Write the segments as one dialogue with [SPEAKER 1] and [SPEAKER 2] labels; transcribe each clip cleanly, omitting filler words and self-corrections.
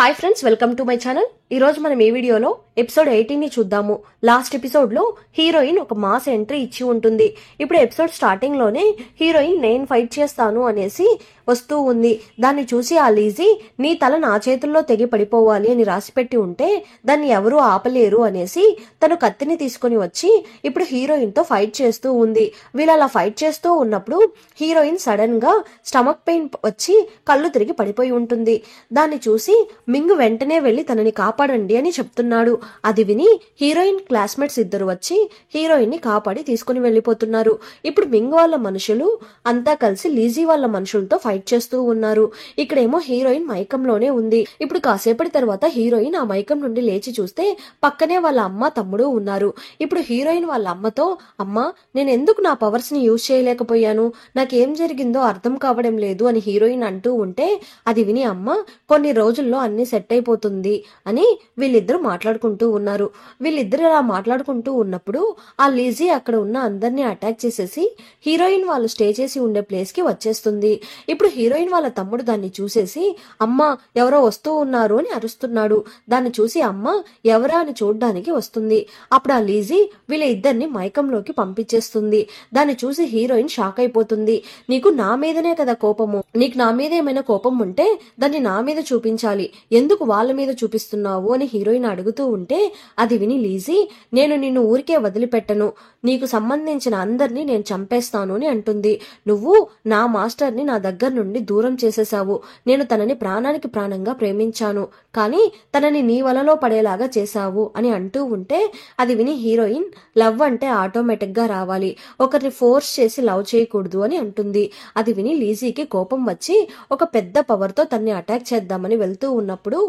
[SPEAKER 1] Hi friends, welcome to my channel. ఈ రోజు మనం ఈ వీడియోలో ఎపిసోడ్ 18 ని చూద్దాము. లాస్ట్ ఎపిసోడ్ లో హీరోయిన్ ఒక మాస్ ఎంట్రీ ఇచ్చి ఉంటుంది. ఇప్పుడు ఎపిసోడ్ స్టార్టింగ్ లోనే హీరోయిన్ నేను ఫైట్ చేస్తాను అనేసి వస్తూ ఉంది. దాన్ని చూసి ఆ లీజీ నీ తల నా చేతుల్లో తెగి పడిపోవాలి అని రాసిపెట్టి ఉంటే దాన్ని ఎవరూ ఆపలేరు అనేసి తను కత్తిని తీసుకుని వచ్చి ఇప్పుడు హీరోయిన్ తో ఫైట్ చేస్తూ ఉంది. వీళ్ళు అలా ఫైట్ చేస్తూ ఉన్నప్పుడు హీరోయిన్ సడన్ గా స్టమక్ పెయిన్ వచ్చి కళ్ళు తిరిగి పడిపోయి ఉంటుంది. దాన్ని చూసి మింగు వెంటనే వెళ్లి తనని కాపాడండి అని చెప్తున్నాడు. అది విని హీరోయిన్ క్లాస్మేట్స్ ఇద్దరు వచ్చి హీరోయిన్ ని కాపాడి తీసుకుని వెళ్లిపోతున్నారు. ఇప్పుడు మింగ్ వాళ్ళ మనుషులు అంతా కలిసి లీజీ వాళ్ళ మనుషులతో ఫైట్ చేస్తూ ఉన్నారు. ఇక్కడేమో హీరోయిన్ మైకంలోనే ఉంది. ఇప్పుడు కాసేపటి తర్వాత హీరోయిన్ ఆ మైకం నుండి లేచి చూస్తే పక్కనే వాళ్ళ అమ్మ తమ్ముడు ఉన్నారు. ఇప్పుడు హీరోయిన్ వాళ్ళ అమ్మతో, అమ్మా నేను ఎందుకు నా పవర్స్ ని యూజ్ చేయలేకపోయాను, నాకేం జరిగిందో అర్థం కావడం లేదు అని హీరోయిన్ అంటూ ఉంటే అది విని అమ్మ కొన్ని రోజుల్లో అన్ని సెట్ అయిపోతుంది అని వీళ్ళిద్దరు మాట్లాడుకుంటూ ఉన్నారు. వీళ్ళిద్దరు అలా మాట్లాడుకుంటూ ఉన్నప్పుడు ఆ లీజీ అక్కడ ఉన్న అందరినీ అటాక్ చేసేసి హీరోయిన్ వాళ్ళు స్టే చేసి ఉండే ప్లేస్ కి వచ్చేస్తుంది. ఇప్పుడు హీరోయిన్ వాళ్ళ తమ్ముడు దాన్ని చూసేసి అమ్మ ఎవరో వస్తూ ఉన్నారు అని అరుస్తున్నాడు. దాన్ని చూసి అమ్మ ఎవరా అని చూడ్డానికి వస్తుంది. అప్పుడు ఆ లీజీ వీళ్ళ ఇద్దరిని మైకంలోకి పంపించేస్తుంది. దాన్ని చూసి హీరోయిన్ షాక్ అయిపోతుంది. నీకు నా మీదనే కదా కోపము, నీకు నా మీద ఏమైనా కోపం ఉంటే దాన్ని నా మీద చూపించాలి, ఎందుకు వాళ్ళ మీద చూపిస్తున్నావు అని హీరోయిన్ అడుగుతూ ఉంటే అది విని లీజీ నేను నిన్ను ఊరికే వదిలిపెట్టను, నీకు సంబంధించిన అందరినీ నేను చంపేస్తాను అని అంటుంది. నువ్వు నా మాస్టర్ ని నా దగ్గర నుండి దూరం చేసేశావు, నేను తనని ప్రాణానికి ప్రాణంగా ప్రేమించాను కానీ తనని నీ వలలో పడేలాగా చేశావు అని అంటూ ఉంటే అది విని హీరోయిన్ లవ్ అంటే ఆటోమేటిక్ గా రావాలి, ఒకరిని ఫోర్స్ చేసి లవ్ చేయకూడదు అని అంటుంది. అది విని లీజీకి కోపం వచ్చి ఒక పెద్ద పవర్ తో తన్ని అటాక్ చేద్దామని వెళ్తూ ఉన్నప్పుడు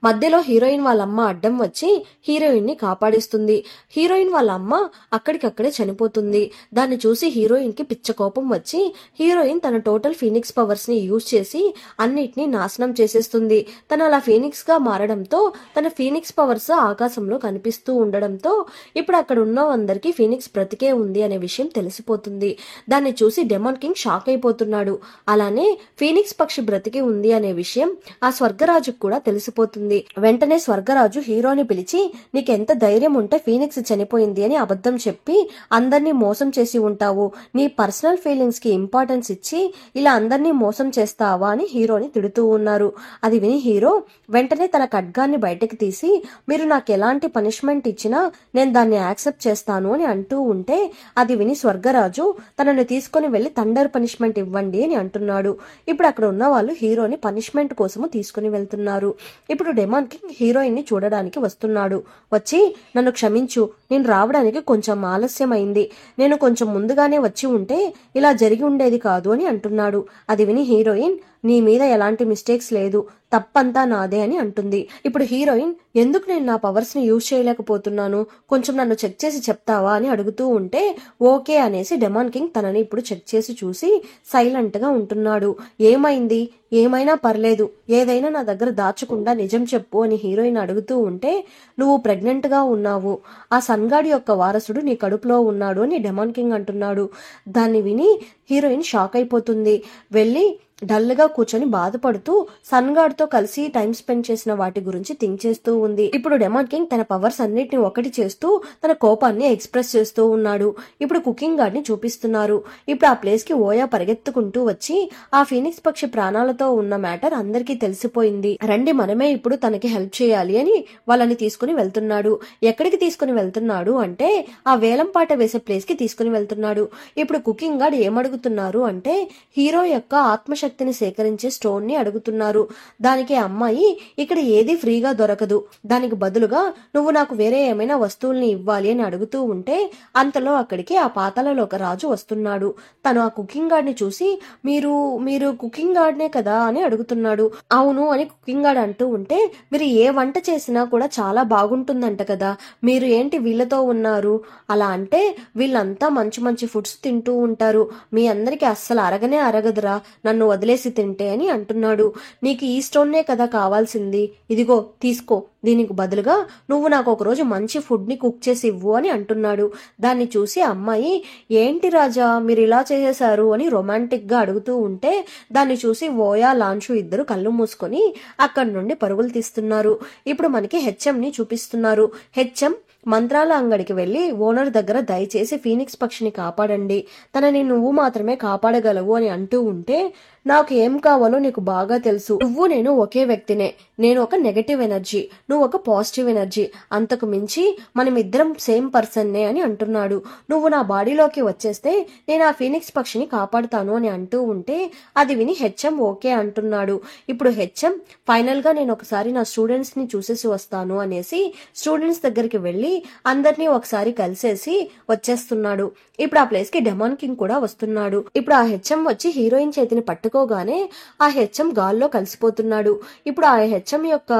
[SPEAKER 1] మధ్యలో హీరోయిన్ వాళ్ళ అమ్మ అడ్డం వచ్చి హీరోయిన్ ని కాపాడిస్తుంది. హీరోయిన్ వాళ్ళ అమ్మ అక్కడికక్కడే చనిపోతుంది. దాన్ని చూసి హీరోయిన్ కి పిచ్చ కోపం వచ్చి హీరోయిన్ తన టోటల్ ఫీనిక్స్ పవర్స్ ని యూజ్ చేసి అన్నిటినీ నాశనం చేసేస్తుంది. తను అలా ఫీనిక్స్ గా మారడంతో తన ఫీనిక్స్ పవర్స్ ఆకాశంలో కనిపిస్తూ ఉండడంతో ఇప్పుడు అక్కడ ఉన్న అందరికీ ఫీనిక్స్ బ్రతికే ఉంది అనే విషయం తెలిసిపోతుంది. దాన్ని చూసి డెమాన్ కింగ్ షాక్ అయిపోతున్నాడు. అలానే ఫీనిక్స్ పక్షి బ్రతికి ఉంది అనే విషయం ఆ స్వర్గరాజుకు కూడా తెలిసిపోతుంది. వెంటనే స్వర్గరాజు హీరోని పిలిచి నీకెంత ధైర్యం ఉంటే ఫీనిక్స్ చనిపోయింది అని అబద్ధం చెప్పి అందరినీ మోసం చేసి ఉంటావు, నీ పర్సనల్ ఫీలింగ్స్ కి ఇంపార్టెన్స్ ఇచ్చి ఇలా అందరినీ మోసం చేస్తావా అని హీరోని తిడుతూ ఉన్నారు. అది విని హీరో వెంటనే తన ఖడ్గాన్ని బయటకు తీసి మీరు నాకు ఎలాంటి పనిష్మెంట్ ఇచ్చినా నేను దాన్ని యాక్సెప్ట్ చేస్తాను అని అంటూ ఉంటే అది విని స్వర్గరాజు తనను తీసుకుని వెళ్లి థండర్ పనిష్మెంట్ ఇవ్వండి అని అంటున్నాడు. ఇప్పుడు అక్కడ ఉన్న వాళ్ళు హీరోని పనిష్మెంట్ కోసము తీసుకుని వెళ్తున్నారు. ఇప్పుడు డెమాన్ కింగ్ హీరోయిన్ ని చూడడానికి వస్తున్నాడు. వచ్చి నన్ను క్షమించు, నేను రావడానికి కొంచెం ఆలస్యం అయింది, నేను కొంచెం ముందుగానే వచ్చి ఉంటే ఇలా జరిగి ఉండేది కాదు అని అంటున్నాడు. అది విని హీరోయిన్ నీ మీద ఎలాంటి మిస్టేక్స్ లేదు, తప్పంతా నాదే అని అంటుంది. ఇప్పుడు హీరోయిన్ ఎందుకు నేను నా పవర్స్ ని యూజ్ చేయలేకపోతున్నాను, కొంచెం నన్ను చెక్ చేసి చెప్తావా అని అడుగుతూ ఉంటే ఓకే అనేసి డెమాన్ కింగ్ తనని ఇప్పుడు చెక్ చేసి చూసి సైలెంట్ గా ఉంటున్నాడు. ఏమైంది, ఏమైనా పర్లేదు, ఏదైనా నా దగ్గర దాచకుండా నిజం చెప్పు అని హీరోయిన్ అడుగుతూ ఉంటే నువ్వు ప్రెగ్నెంట్ గా ఉన్నావు, ఆ సన్గాడి యొక్క వారసుడు నీ కడుపులో ఉన్నాడు అని డెమాన్ కింగ్ అంటున్నాడు. దాన్ని విని హీరోయిన్ షాక్ అయిపోతుంది. వెళ్ళి డల్ గా కూర్చొని బాధపడుతూ సన్గాడ్ తో కలిసి టైం స్పెండ్ చేసిన వాటి గురించి థింక్ చేస్తూ ఉంది. ఇప్పుడు డెమాన్ కింగ్ తన పవర్స్ అన్నిటిని ఒకటి చేస్తూ తన కోపాన్ని ఎక్స్ప్రెస్ చేస్తూ ఉన్నాడు. ఇప్పుడు కుకింగ్ గార్డ్ ని చూపిస్తున్నారు. ఇప్పుడు ఆ ప్లేస్ కి ఓయా పరిగెత్తుకుంటూ వచ్చి ఆ ఫీనిక్స్ పక్షి ప్రాణాలతో ఉన్న మ్యాటర్ అందరికీ తెలిసిపోయింది, రండి మనమే ఇప్పుడు తనకి హెల్ప్ చేయాలి అని వాళ్ళని తీసుకుని వెళ్తున్నాడు. ఎక్కడికి తీసుకుని వెళ్తున్నాడు అంటే ఆ వేలం పాట వేసే ప్లేస్ కి తీసుకుని వెళ్తున్నాడు. ఇప్పుడు కుకింగ్ గార్డ్ ఏమడుగుతున్నారు అంటే హీరో యొక్క ఆత్మశక్తిని సేకరించే స్టోన్ ని అడుగుతున్నారు. దానికి అమ్మాయి ఇక్కడ ఏది ఫ్రీగా దొరకదు, దానికి బదులుగా నువ్వు నాకు వేరే ఏమైనా వస్తువుల్ని ఇవ్వాలి అని అడుగుతూ ఉంటే అంతలో అక్కడికి ఆ పాతాళలోక రాజు వస్తున్నాడు. తను ఆ కుకింగ్ గార్డ్ ని చూసి మీరు మీరు కుకింగ్ గార్డ్నే కదా అని అడుగుతున్నాడు. అవును అని కుకింగ్ గార్డ్ అంటూ ఉంటే మీరు ఏ వంట చేసినా కూడా చాలా బాగుంటుందంట కదా, మీరు ఏంటి వీళ్ళతో ఉన్నారు, అలా అంటే వీళ్ళంతా మంచి మంచి ఫుడ్స్ తింటూ ఉంటారు, మీ అందరికి అస్సలు అరగనే అరగదురా నన్ను వదిలేసి తింటే అని అంటున్నాడు. నీకు ఈ స్టోన్నే కదా కావాల్సింది, ఇదిగో తీసుకో, దీనికి బదులుగా నువ్వు నాకు ఒక రోజు మంచి ఫుడ్ ని కుక్ చేసి ఇవ్వు అని అంటున్నాడు. దాన్ని చూసి అమ్మాయి ఏంటి రాజా మీరు ఇలా చేసేశారు అని రొమాంటిక్ గా అడుగుతూ ఉంటే దాన్ని చూసి ఓయా లాంచు ఇద్దరు కళ్ళు మూసుకొని అక్కడి నుండి పరుగులు తీస్తున్నారు. ఇప్పుడు మనకి హెచ్ఎం ని చూపిస్తున్నారు. హెచ్ఎం మంత్రాల అంగడికి వెళ్లి ఓనర్ దగ్గర దయచేసి ఫీనిక్స్ పక్షిని కాపాడండి, తనని నువ్వు మాత్రమే కాపాడగలవు అని అంటూ ఉంటే నాకు ఏం కావాలో నీకు బాగా తెలుసు, నువ్వు నేను ఒకే వ్యక్తినే, నేను ఒక నెగటివ్ ఎనర్జీ, నువ్వు ఒక పాజిటివ్ ఎనర్జీ, అంతకు మించి మనమిద్దరం సేమ్ పర్సన్నే అని అంటున్నాడు. నువ్వు నా బాడీలోకి వచ్చేస్తే నేను ఆ ఫీనిక్స్ పక్షిని కాపాడుతాను అని అంటూ ఉంటే అది విని హెచ్ఎం ఓకే అంటున్నాడు. ఇప్పుడు హెచ్ఎం ఫైనల్ గా నేను ఒకసారి నా స్టూడెంట్స్ ని చూసేసి వస్తాను అనేసి స్టూడెంట్స్ దగ్గరికి వెళ్లి అందరినీ ఒకసారి కలిసేసి వచ్చేస్తున్నాడు. ఇప్పుడు ఆ ప్లేస్ కి డెమాన్ కింగ్ కూడా వస్తున్నాడు. ఇప్పుడు ఆ హెచ్ఎం వచ్చి హీరోయిన్ చేతిని పట్టుకోగానే ఆ హెచ్ఎం గాల్లో కలిసిపోతున్నాడు. ఇప్పుడు ఆ హెచ్ఎం యొక్క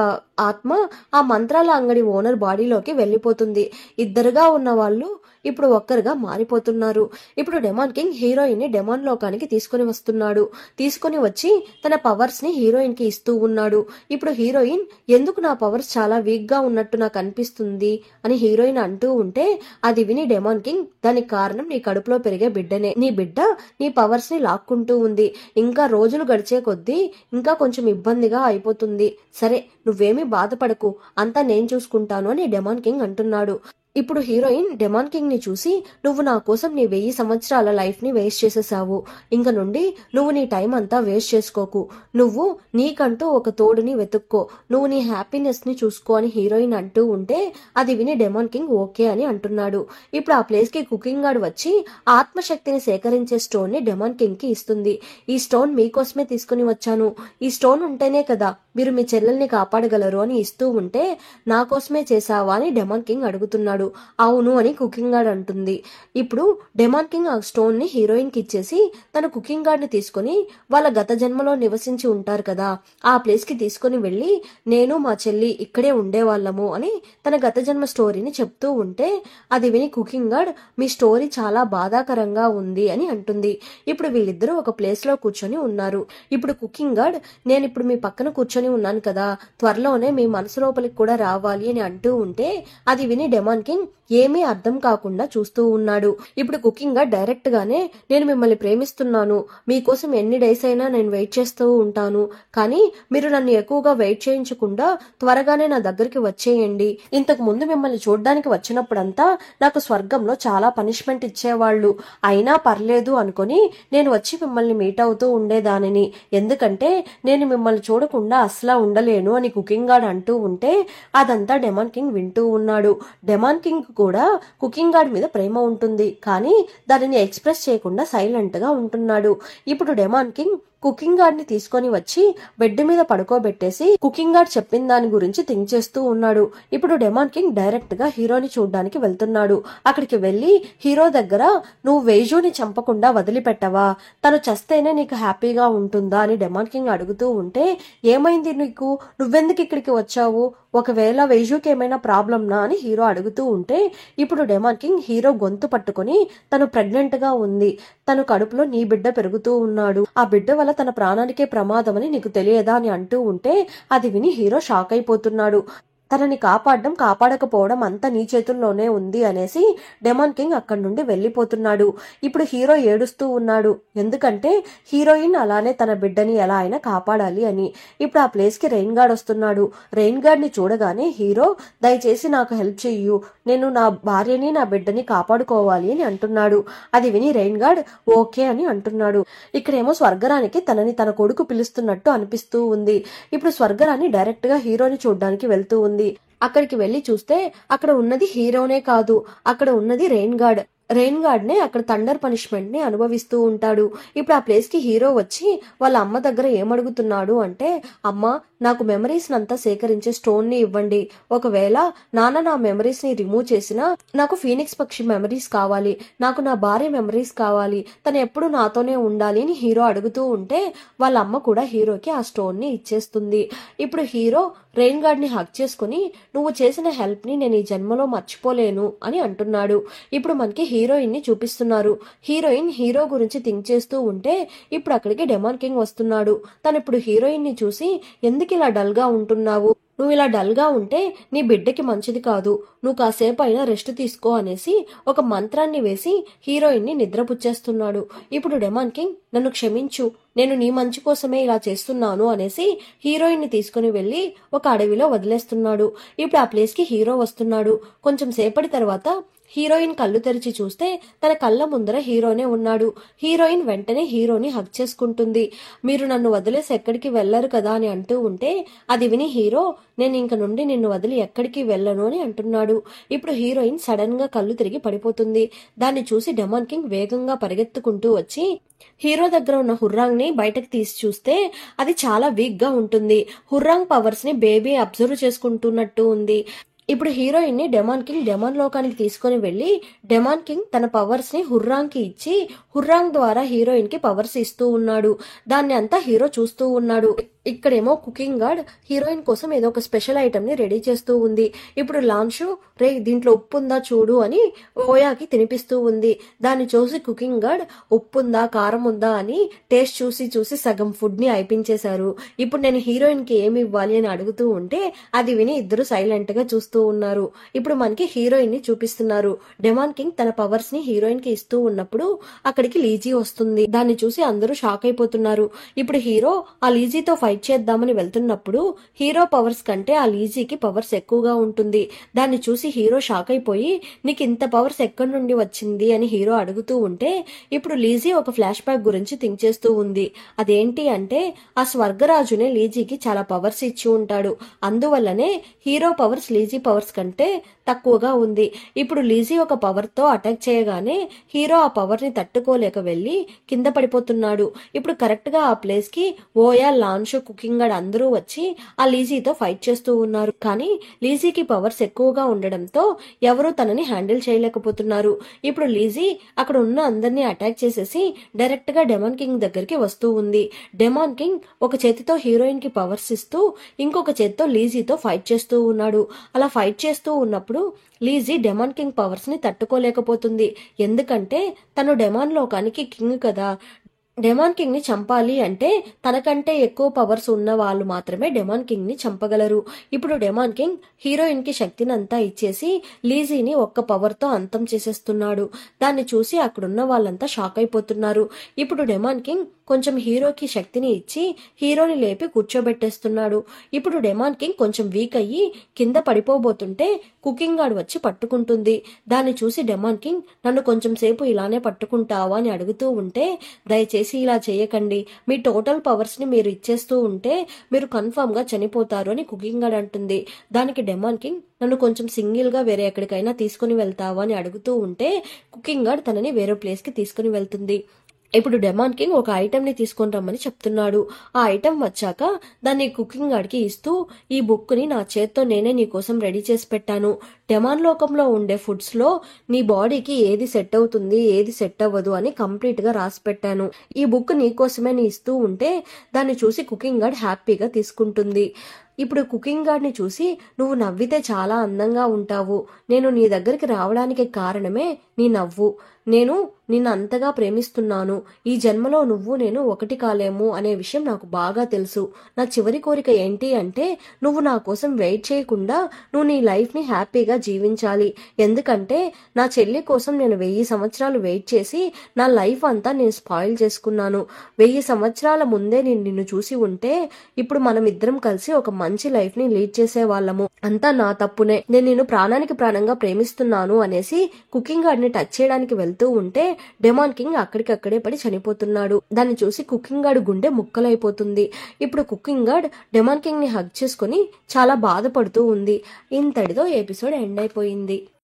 [SPEAKER 1] ఆత్మ ఆ మంత్రాల అంగడి ఓనర్ బాడీలోకి వెళ్లిపోతుంది. ఇద్దరుగా ఉన్న వాళ్ళు ఇప్పుడు ఒక్కరుగా మారిపోతున్నారు. ఇప్పుడు డెమాన్ కింగ్ హీరోయిన్ ని డెమాన్ లోకానికి తీసుకుని వస్తున్నాడు. తీసుకుని వచ్చి తన పవర్స్ ని హీరోయిన్ కి ఇస్తూ ఉన్నాడు. ఇప్పుడు హీరోయిన్ ఎందుకు నా పవర్స్ చాలా వీక్ గా ఉన్నట్టు నాకు అనిపిస్తుంది అని హీరోయిన్ అంటూ ఉంటే అది విని డెమాన్ కింగ్ దానికి కారణం నీ కడుపులో పెరిగే బిడ్డనే, నీ బిడ్డ నీ పవర్స్ ని లాక్కుంటూ ఉంది, ఇంకా రోజులు గడిచే కొద్దీ ఇంకా కొంచెం ఇబ్బందిగా అయిపోతుంది, సరే నువ్వేమీ బాధపడకు అంతా నేను చూసుకుంటాను అని డెమాన్ కింగ్ అంటున్నాడు. ఇప్పుడు హీరోయిన్ డెమాన్ కింగ్ ని చూసి నువ్వు నా కోసం నీ 1000 సంవత్సరాల లైఫ్ ని వేస్ట్ చేసేసావు, ఇంక నుండి నువ్వు నీ టైం అంతా వేస్ట్ చేసుకోకు, నువ్వు నీకంటూ ఒక తోడుని వెతుక్కో, నువ్వు నీ హ్యాపీనెస్ ని చూసుకో అని హీరోయిన్ అంటూ ఉంటే అది విని డెమాన్ కింగ్ ఓకే అని అంటున్నాడు. ఇప్పుడు ఆ ప్లేస్ కి కుకింగ్ గార్డ్ వచ్చి ఆత్మశక్తిని సేకరించే స్టోన్ ని డెమాన్ కింగ్ కి ఇస్తుంది. ఈ స్టోన్ మీకోసమే తీసుకుని వచ్చాను, ఈ స్టోన్ ఉంటేనే కదా మీరు మీ చెల్లెల్ని కాపాడగలరు అని ఇస్తూ ఉంటే నా కోసమే చేసావా అని డెమాన్ కింగ్ అడుగుతున్నాడు. అవును అని కుకింగ్ గార్డ్ అంటుంది. ఇప్పుడు డెమాన్ కింగ్ ఆ స్టోన్ ని హీరోయిన్ కి ఇచ్చేసి తన కుకింగ్ గార్డ్ ని తీసుకుని వాళ్ళ గత జన్మలో నివసించి ఉంటారు కదా ఆ ప్లేస్ కి తీసుకుని వెళ్లి నేను మా చెల్లి ఇక్కడే ఉండేవాళ్ళము అని తన గత జన్మ స్టోరీని చెప్తూ ఉంటే అది విని కుకింగ్ గార్డ్ మీ స్టోరీ చాలా బాధాకరంగా ఉంది అని అంటుంది. ఇప్పుడు వీళ్ళిద్దరూ ఒక ప్లేస్ లో కూర్చొని ఉన్నారు. ఇప్పుడు కుకింగ్ గార్డ్ నేను ఇప్పుడు మీ పక్కన కూర్చొని ఉన్నాను కదా త్వరలోనే మీ మనసు లోపలికి కూడా రావాలి అని అంటూ ఉంటే అది విని డెమాన్ కింగ్ ఏమీ అర్థం కాకుండా చూస్తూ ఉన్నాడు. ఇప్పుడు కుకింగ్ గా డైరెక్ట్ గానే నేను మిమ్మల్ని ప్రేమిస్తున్నాను, మీకోసం ఎన్ని డేస్ అయినా నేను వెయిట్ చేస్తూ ఉంటాను, కానీ మీరు నన్ను ఎక్కువగా వెయిట్ చేయించకుండా త్వరగానే నా దగ్గరికి వచ్చేయండి, ఇంతకు ముందు మిమ్మల్ని చూడ్డానికి వచ్చినప్పుడంతా నాకు స్వర్గంలో చాలా పనిష్మెంట్ ఇచ్చేవాళ్ళు, అయినా పర్లేదు అనుకుని నేను వచ్చి మిమ్మల్ని మీట్ అవుతూ ఉండేదానిని, ఎందుకంటే నేను మిమ్మల్ని చూడకుండా అసలా ఉండలేను అని కుకింగ్ గార్డ్ అంటూ ఉంటే అదంతా డెమాన్ కింగ్ వింటూ ఉన్నాడు. డెమాన్ కింగ్ కూడా కుకింగ్ గార్డ్ మీద ప్రేమ ఉంటుంది, కానీ దానిని ఎక్స్ప్రెస్ చేయకుండా సైలెంట్ గా ఉంటున్నాడు. ఇప్పుడు డెమాన్ కింగ్ కుకింగ్ గార్డ్ ని తీసుకొని వచ్చి బెడ్ మీద పడుకోబెట్టేసి కుకింగ్ గార్డ్ చెప్పిన దాని గురించి థింక్ చేస్తూ ఉన్నాడు. ఇప్పుడు డెమాన్ కింగ్ డైరెక్ట్ గా హీరోని చూడ్డానికి వెళ్తున్నాడు. అక్కడికి వెళ్లి హీరో దగ్గర నువ్వు వేజుని చంపకుండా వదిలిపెట్టవా, తను చస్తేనే నీకు హ్యాపీగా ఉంటుందా అని డెమాన్ కింగ్ అడుగుతూ ఉంటే ఏమైంది నీకు, నువ్వెందుకు ఇక్కడికి వచ్చావు, ఒకవేళ వేజుకి ఏమైనా ప్రాబ్లంనా అని హీరో అడుగుతూ ఉంటే ఇప్పుడు డెమాన్ కింగ్ హీరో గొంతు పట్టుకుని తను ప్రెగ్నెంట్ గా ఉంది, తను కడుపులో నీ బిడ్డ పెరుగుతూ ఉన్నాడు, ఆ బిడ్డ వల్ల తన ప్రాణానికే ప్రమాదమని నీకు తెలియదా అని అంటూ ఉంటే అది విని హీరో షాక్ అయిపోతున్నాడు. తనని కాపాడడం కాపాడకపోవడం అంతా నీ చేతుల్లోనే ఉంది అనేసి డెమాన్ కింగ్ అక్కడి నుండి వెళ్లిపోతున్నాడు. ఇప్పుడు హీరో ఏడుస్తూ ఉన్నాడు, ఎందుకంటే హీరోయిన్ అలానే తన బిడ్డని ఎలా అయినా కాపాడాలి అని. ఇప్పుడు ఆ ప్లేస్ కి రెయిన్ గార్డ్ వస్తున్నాడు. రెయిన్ గార్డ్ ని చూడగానే హీరో దయచేసి నాకు హెల్ప్ చెయ్యు, నేను నా భార్యని నా బిడ్డని కాపాడుకోవాలి అని అంటున్నాడు. అది విని రెయిన్ గార్డ్ ఓకే అని అంటున్నాడు. ఇక్కడేమో స్వర్గరానికి తనని తన కొడుకు పిలుస్తున్నట్టు అనిపిస్తూ ఉంది. ఇప్పుడు స్వర్గరాని డైరెక్ట్ గా హీరోని చూడ్డానికి వెళ్తూ ఉంది. అక్కడికి వెళ్లి చూస్తే అక్కడ ఉన్నది హీరోనే కాదు, అక్కడ ఉన్నది రెయిన్ గార్డ్. రెయిన్ గార్డ్ నే అక్కడ థండర్ పనిష్మెంట్ ని అనుభవిస్తూ ఉంటాడు. ఇప్పుడు ఆ ప్లేస్ కి హీరో వచ్చి వాళ్ళ అమ్మ దగ్గర ఏమడుగుతున్నాడు అంటే, అమ్మ నాకు మెమరీస్ నంతా సేకరించే స్టోన్ ని ఇవ్వండి, ఒకవేళ నాన్న నా మెమరీస్ ని రిమూవ్ చేసినా నాకు ఫీనిక్స్ పక్షి మెమరీస్ కావాలి, నాకు నా భార్య మెమరీస్ కావాలి, తను ఎప్పుడు నాతోనే ఉండాలి అని హీరో అడుగుతూ ఉంటే వాళ్ళ అమ్మ కూడా హీరోకి ఆ స్టోన్ ని ఇచ్చేస్తుంది. ఇప్పుడు హీరో రెయిన్ గార్డ్ ని హక్ చేసుకుని నువ్వు చేసిన హెల్ప్ ని నేను ఈ జన్మలో మర్చిపోలేను అని అంటున్నాడు. ఇప్పుడు మనకి హీరోయిన్ ని చూపిస్తున్నారు. హీరోయిన్ హీరో గురించి థింక్ చేస్తూ ఉంటే ఇప్పుడు అక్కడికి డెమాన్ కింగ్ వస్తున్నాడు. తను ఇప్పుడు హీరోయిన్ ని చూసి ఎందుకు ఇలా డల్ గా ఉంటున్నావు, నువ్వు ఇలా డల్గా ఉంటే నీ బిడ్డకి మంచిది కాదు, నువ్వు కాసేపు అయినా రెస్ట్ తీసుకో అనేసి ఒక మంత్రాన్ని వేసి హీరోయిన్ని నిద్రపుచ్చేస్తున్నాడు. ఇప్పుడు డెమాన్ కింగ్ నన్ను క్షమించు, నేను నీ మంచి కోసమే ఇలా చేస్తున్నాను అనేసి హీరోయిన్ని తీసుకుని వెళ్లి ఒక అడవిలో వదిలేస్తున్నాడు. ఇప్పుడు ఆ ప్లేస్ కి హీరో వస్తున్నాడు. కొంచెం సేపటి తర్వాత హీరోయిన్ కళ్ళు తెరిచి చూస్తే తన కళ్ళ ముందర హీరోనే ఉన్నాడు. హీరోయిన్ వెంటనే హీరోని హగ్ చేసుకుంటుంది. మీరు నన్ను వదిలేసి ఎక్కడికి వెళ్లరు కదా అని అంటూ ఉంటే అది విని హీరో, నేను ఇంక నుండి నిన్ను వదిలి ఎక్కడికి వెళ్ళను అని అంటున్నాడు. ఇప్పుడు హీరోయిన్ సడన్ గా కళ్ళు తిరిగి పడిపోతుంది. దాన్ని చూసి డెమాన్ కింగ్ వేగంగా పరిగెత్తుకుంటూ వచ్చి హీరో దగ్గర ఉన్న హుర్రాంగ్ ని బయటకు తీసి చూస్తే అది చాలా వీక్ గా ఉంటుంది. హుర్రాంగ్ పవర్స్ ని బేబీ అబ్జర్వ్ చేసుకుంటున్నట్టు ఉంది. ఇప్పుడు హీరోయిన్ ని డెమాన్ కింగ్ డెమాన్ లోకానికి తీసుకుని వెళ్లి డెమాన్ కింగ్ తన పవర్స్ ని హుర్రాంగ్ కి ఇచ్చి హుర్రాంగ్ ద్వారా హీరోయిన్ కి పవర్స్ ఇస్తూ ఉన్నాడు. దాన్ని అంతా హీరో చూస్తూ ఉన్నాడు. ఇక్కడేమో కుకింగ్ గార్డ్ హీరోయిన్ కోసం ఏదో ఒక స్పెషల్ ఐటమ్ ని రెడీ చేస్తూ ఉంది. ఇప్పుడు లాన్షు, రే దీంట్లో ఉప్పు ఉందా చూడు అని ఓయాకి తినిపిస్తూ ఉంది. దాన్ని చూసి కుకింగ్ గార్డ్ ఉప్పు ఉందా కారం ఉందా అని టేస్ట్ చూసి చూసి సగం ఫుడ్ ని అయిపించేశారు. ఇప్పుడు నేను హీరోయిన్ కి ఏమి ఇవ్వాలి అని అడుగుతూ ఉంటే అది విని ఇద్దరు సైలెంట్ గా చూస్తూ ఉన్నారు. ఇప్పుడు మనకి హీరోయిన్ ని చూపిస్తున్నారు. డెమాన్ కింగ్ తన పవర్స్ ని హీరోయిన్ కి ఇస్తూ ఉన్నప్పుడు అక్కడికి లీజీ వస్తుంది. దాన్ని చూసి అందరూ షాక్ అయిపోతున్నారు. ఇప్పుడు హీరో ఆ లీజీతో ఫైట్ చేద్దామని వెళ్తున్నప్పుడు హీరో పవర్స్ కంటే ఆ లీజీకి పవర్స్ ఎక్కువగా ఉంటుంది. దాన్ని చూసి హీరో షాక్ అయిపోయి నీకు ఇంత పవర్స్ ఎక్కడి నుండి వచ్చింది అని హీరో అడుగుతూ ఉంటే ఇప్పుడు లీజీ ఒక ఫ్లాష్ బ్యాక్ గురించి థింక్ చేస్తూ ఉంది. అదేంటి అంటే ఆ స్వర్గరాజునే లీజీకి చాలా పవర్స్ ఇచ్చి ఉంటాడు. అందువల్లనే హీరో పవర్స్ లీజీ పవర్స్ కంటే తక్కువగా ఉంది. ఇప్పుడు లీజీ ఒక పవర్ తో అటాక్ చేయగానే హీరో ఆ పవర్ ని తట్టుకోలేక వెళ్లి కింద పడిపోతున్నాడు. ఇప్పుడు కరెక్ట్ గా ఆ ప్లేస్ కి ఓయా, లాన్షు, కుకింగ్ గార్డ్ అందరూ వచ్చి ఆ లీజీతో ఫైట్ చేస్తూ ఉన్నారు. కానీ లీజీకి పవర్స్ ఎక్కువగా ఉండడంతో ఎవరూ తనని హ్యాండిల్ చేయలేకపోతున్నారు. ఇప్పుడు లీజీ అక్కడ ఉన్న అందరినీ అటాక్ చేసేసి డైరెక్ట్ గా డెమాన్ కింగ్ దగ్గరికి వస్తూ ఉంది. డెమాన్ కింగ్ ఒక చేతితో హీరోయిన్ కి పవర్స్ ఇస్తూ ఇంకొక చేతితో లీజీతో ఫైట్ చేస్తూ ఉన్నాడు. అలా ఫైట్ చేస్తూ ఉన్నప్పుడు లీజీ డెమాన్ కింగ్ పవర్స్ ని తట్టుకోలేకపోతుంది. ఎందుకంటే తను డెమాన్ లోకానికి కింగ్ కదా. డెమాన్ కింగ్ ని చంపాలి అంటే తనకంటే ఎక్కువ పవర్స్ ఉన్న వాళ్ళు మాత్రమే డెమాన్ కింగ్ ని చంపగలరు. ఇప్పుడు డెమాన్ కింగ్ హీరోయిన్ కి శక్తిని అంతా ఇచ్చేసి లీజీని ఒక్క పవర్ తో అంతం చేసేస్తున్నాడు. దాన్ని చూసి అక్కడున్న వాళ్ళంతా షాక్ అయిపోతున్నారు. ఇప్పుడు డెమాన్ కింగ్ కొంచెం హీరోకి శక్తిని ఇచ్చి హీరోని లేపి కూర్చోబెట్టేస్తున్నాడు. ఇప్పుడు డెమాన్ కింగ్ కొంచెం వీక్ అయ్యి కింద పడిపోబోతుంటే కుకింగ్ గార్డ్ వచ్చి పట్టుకుంటుంది. దాన్ని చూసి డెమాన్ కింగ్ నన్ను కొంచెం సేపు ఇలానే పట్టుకుంటావా అని అడుగుతూ ఉంటే దయచేసి ఇలా చేయకండి, మీ టోటల్ పవర్స్ ని మీరు ఇచ్చేస్తూ ఉంటే మీరు కన్ఫర్మ్ గా చనిపోతారు అని కుకింగ్ గార్డ్ అంటుంది. దానికి డెమాన్ కింగ్ నన్ను కొంచెం సింగిల్ గా వేరే ఎక్కడికైనా తీసుకుని వెళ్తావా అని అడుగుతూ ఉంటే కుకింగ్ గార్డ్ తనని వేరే ప్లేస్ కి తీసుకుని వెళ్తుంది. ఇప్పుడు డెమాన్ కింగ్ ఒక ఐటమ్ ని తీసుకొని రమ్మని చెప్తున్నాడు. ఆ ఐటమ్ వచ్చాక దాన్ని కుకింగ్ గాడికి ఇస్తూ ఈ బుక్ ని నా చేత్తో నేనే నీ కోసం రెడీ చేసి పెట్టాను. డెమాన్ లోకంలో ఉండే ఫుడ్స్ లో నీ బాడీకి ఏది సెట్ అవుతుంది ఏది సెట్ అవ్వదు అని కంప్లీట్ గా రాసి పెట్టాను. ఈ బుక్ నీ కోసమే నీ ఇస్తూ ఉంటే దాన్ని చూసి కుకింగ్ గార్డ్ హ్యాపీగా తీసుకుంటుంది. ఇప్పుడు కుకింగ్ గార్డ్ ని చూసి నువ్వు నవ్వితే చాలా అందంగా ఉంటావు, నేను నీ దగ్గరికి రావడానికి కారణమే నీ నవ్వు, నేను నిన్ను అంతగా ప్రేమిస్తున్నాను, ఈ జన్మలో నువ్వు నేను ఒకటి కాలేము అనే విషయం నాకు బాగా తెలుసు. నా చివరి కోరిక ఏంటి అంటే నువ్వు నా కోసం వెయిట్ చేయకుండా నువ్వు నీ లైఫ్ ని హ్యాపీగా జీవించాలి. ఎందుకంటే నా చెల్లి కోసం నేను 1000 సంవత్సరాలు వెయిట్ చేసి నా లైఫ్ అంతా నేను స్పాయిల్ చేసుకున్నాను. 1000 సంవత్సరాల ముందే నేను నిన్ను చూసి ఉంటే ఇప్పుడు మనం ఇద్దరం కలిసి ఒక మంచి లైఫ్ ని లీడ్ చేసే వాళ్ళము. అంతా నా తప్పునే, నేను నిన్ను ప్రాణానికి ప్రాణంగా ప్రేమిస్తున్నాను అనేసి కుకింగ్ గార్డ్ ని టచ్ చేయడానికి వెళ్తూ ఉంటే డెమాన్ కింగ్ అక్కడికక్కడే పడి చనిపోతున్నాడు. దాన్ని చూసి కుకింగ్ గార్డ్ గుండె ముక్కలైపోతుంది. ఇప్పుడు కుకింగ్ గార్డ్ డెమాన్ కింగ్ ని హగ్ చేసుకుని చాలా బాధపడుతూ ఉంది. ఇంతటితో ఎపిసోడ్ ఎండ్ అయిపోయింది.